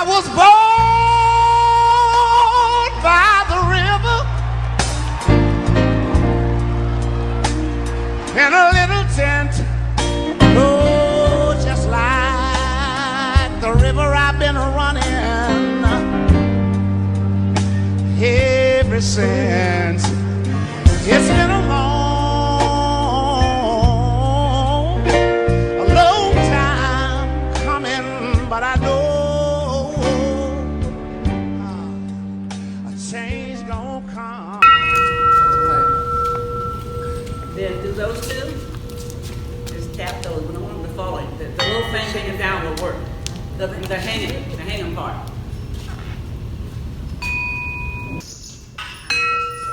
was born by the river in a little tent. Oh, just like the river I've been running ever since. It's been a long time coming, but I know a change gonna come. Then do those two. Just tap those. We don't want them to fall in. The little thing hanging down will work. The hanging part.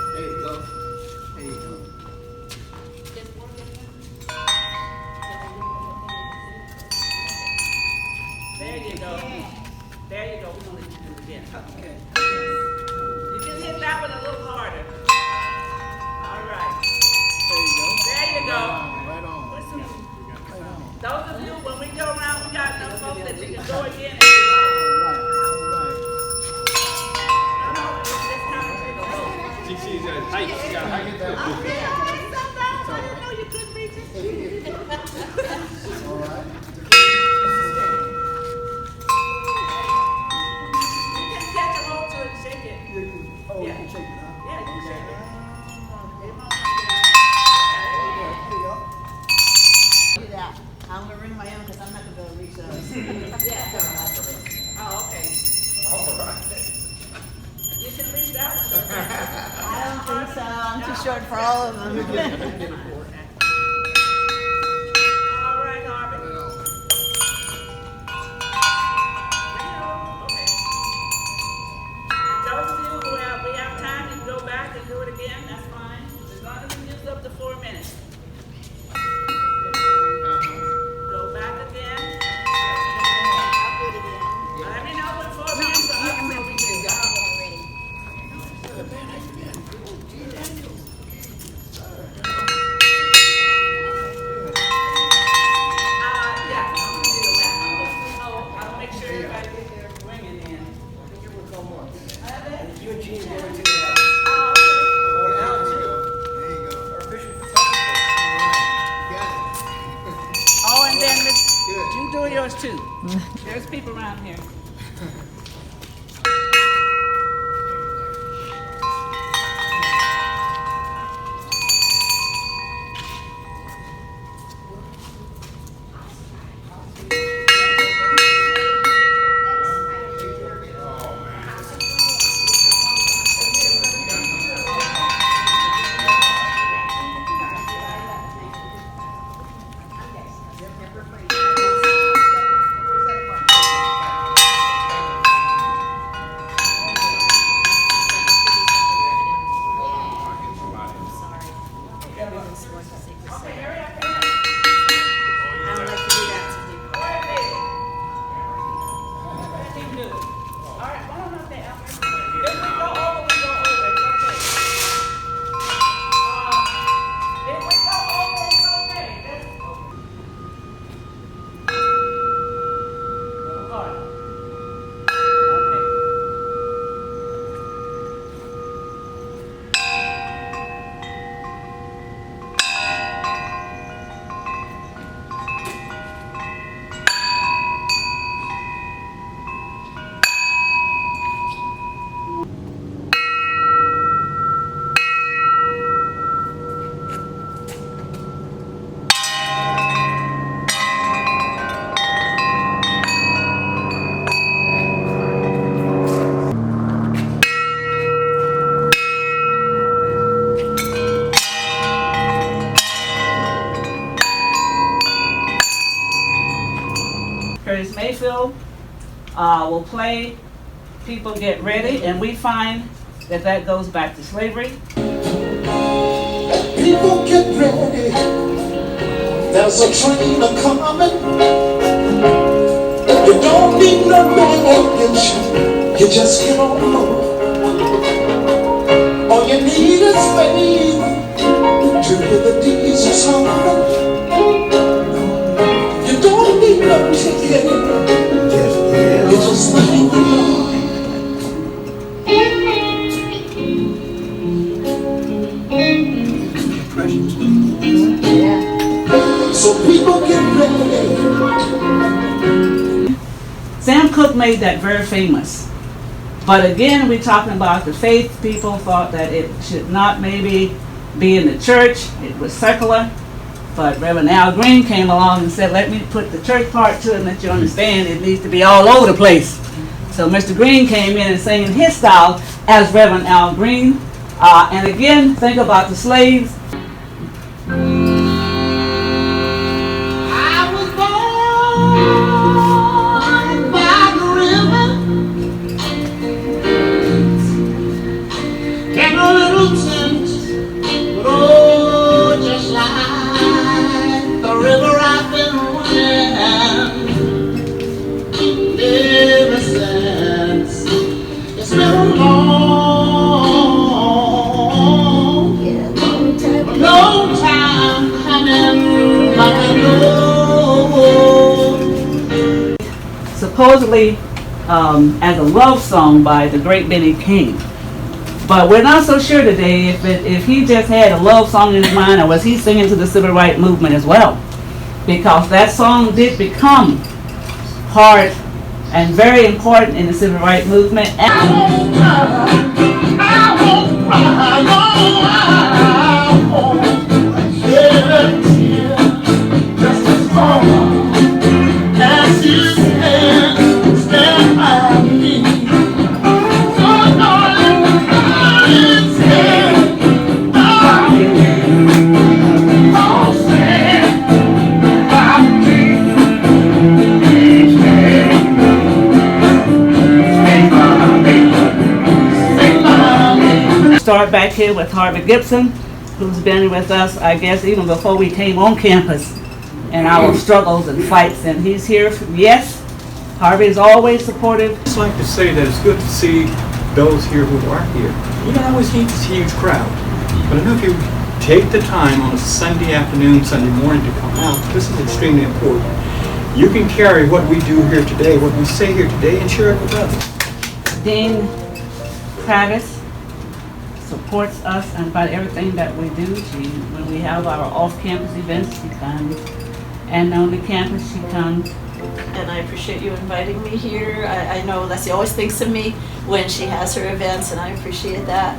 There you go. There you go. There you go. There you go. We're going to let you do it again. Okay. You can hit that one a little harder. All right. There you go. There you go. Right on. Listen, Right on. those of you, when we go around, we got enough folks that you can go again and All do right. it. She's got height. She got height. All right. Oh, you can shake it, huh? Yeah, you can shake it. There you go. I'm gonna ring my own because I'm not gonna be able to reach those. Oh, okay. All right. You can reach that one. I don't think so. I'm too short for all of them. All right, Harvey. Okay. Those of you who we have time, you can go back and do it again. That's fine. As long as you use up to 4 minutes. Go back again. Let me know when 4 minutes are up so we can go. Yeah, I'm gonna do that. I'll make sure everybody gets their ringing in. Your gene going to that. Oh, There you go. Our official photographer. Got it. oh, and then Miss, Good. you do yours too. There's people around here. Curtis Mayfield will play People Get Ready, and we find that that goes back to slavery. People get ready. There's a train a-coming. You don't need no baggage. You just get on board. All you need is faith to hear the diesel song. You don't need no ticket. You just need Cook made that very famous. But again, we're talking about the faith. People thought that it should not maybe be in the church. It was secular. But Reverend Al Green came along and said, let me put the church part to it and let you understand it needs to be all over the place. So Mr. Green came in and sang in his style as Reverend Al Green. And again, think about the slaves. I was born by the river in a little tent, but oh, just like the river I've been running ever since. It's been a long time coming, but I know. Supposedly as a love song by the great Benny King. But we're not so sure today if he just had a love song in his mind or was he singing to the civil rights movement as well. Because that song did become part and very important in the civil rights movement. I won't cry, no, I won't shed a tear, just as long as you stand by me. So darling, stand by me. Oh, stand by me. Start back here with Harvey Gibson, who's been with us, I guess, even before we came on campus and our struggles and fights. And he's here. Yes, Harvey is always supportive. I'd just like to say that it's good to see those here who are here. You don't always need this huge crowd, but I know if you take the time on a Sunday afternoon, Sunday morning to come out, this is extremely important. You can carry what we do here today, what we say here today, and share it with others. Dean Travis supports us and about everything that we do. When we have our off-campus events, she comes. And on the campus, she comes. And I appreciate you inviting me here. I know Leslie always thinks of me when she has her events, and I appreciate that.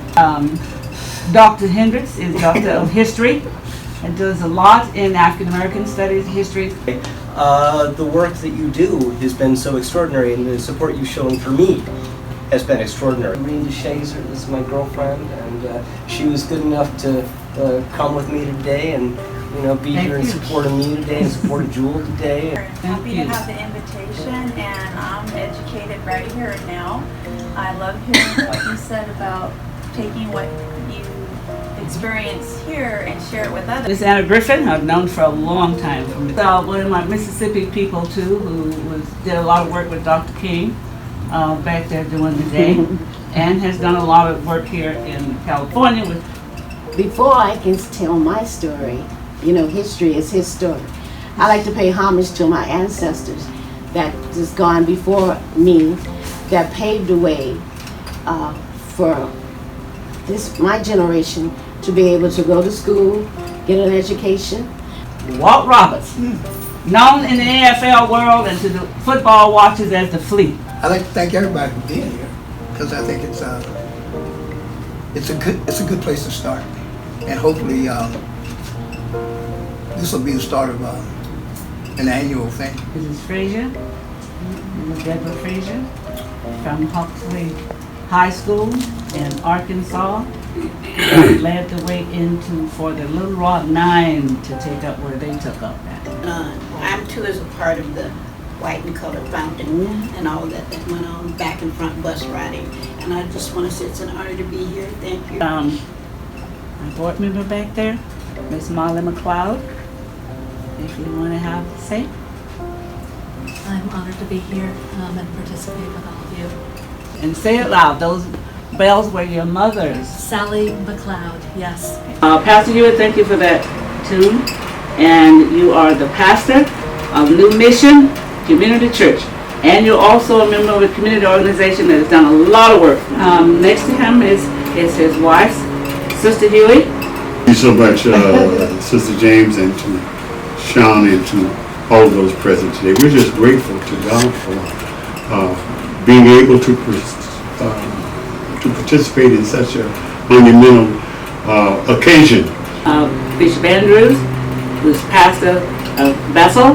Dr. Hendricks is Doctor of History and does a lot in African American studies, history. The work that you do has been so extraordinary, and the support you've shown for me has been extraordinary. Rita Shazer is my girlfriend, and she was good enough to come with me today and be Thank here in you. support of me today and support of J.E.W.L today. Happy to have the invitation, and I'm educated right here and now. I love hearing what you said about taking what you experience here and share it with others. Miss Anna Griffin, I've known for a long time. One of my Mississippi people too, who did a lot of work with Dr. King back there during the day, and has done a lot of work here in California with. Before I can tell my story, history is his story. I like to pay homage to my ancestors that has gone before me, that paved the way for my generation to be able to go to school, get an education. Walt Roberts, known in the NFL world and to the football watchers as the Flea. I'd like to thank everybody for being here, because I think it's a good place to start, and hopefully this will be the start of an annual thing. Mrs. Frazier, Mrs. Deborah Frazier, from Huxley High School in Arkansas, led the way for the Little Rock Nine to take up where they took up at. I'm too as a part of the white and colored fountain and all that went on back and front bus riding. And I just want to say it's an honor to be here. Thank you. My board member back there, Miss Molly McLeod, if you want to have a say. I'm honored to be here and participate with all of you. And say it loud, those bells were your mother's. Sally McLeod, yes. Pastor Hewitt, thank you for that too. And you are the pastor of New Mission Community Church. And you're also a member of a community organization that has done a lot of work. Next to him is his wife, Sister Huey. Thank you so much, Sister James, and to Sean, and to all of those present today. We're just grateful to God being able to participate in such a monumental occasion. Bishop Andrews, who's pastor of Bethel,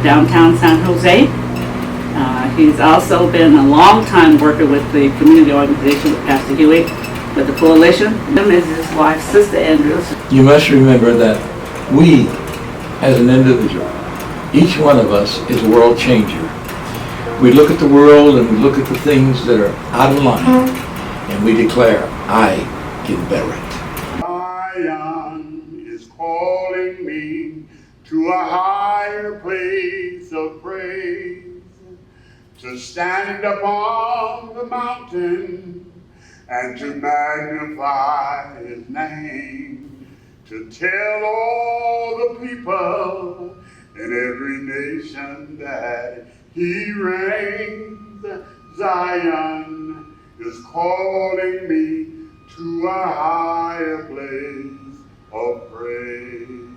downtown San Jose. He's also been a long-time worker with the community organization with Pastor Huey, with the coalition. Him is his wife, Sister Andrews. You must remember that we, as an individual, each one of us is a world changer. We look at the world and we look at the things that are out of line, and we declare, I can better it. Zion is calling me to a higher place of praise, to stand upon the mountain and to magnify his name, to tell all the people in every nation that he reigns. Zion is calling me to a higher place of praise.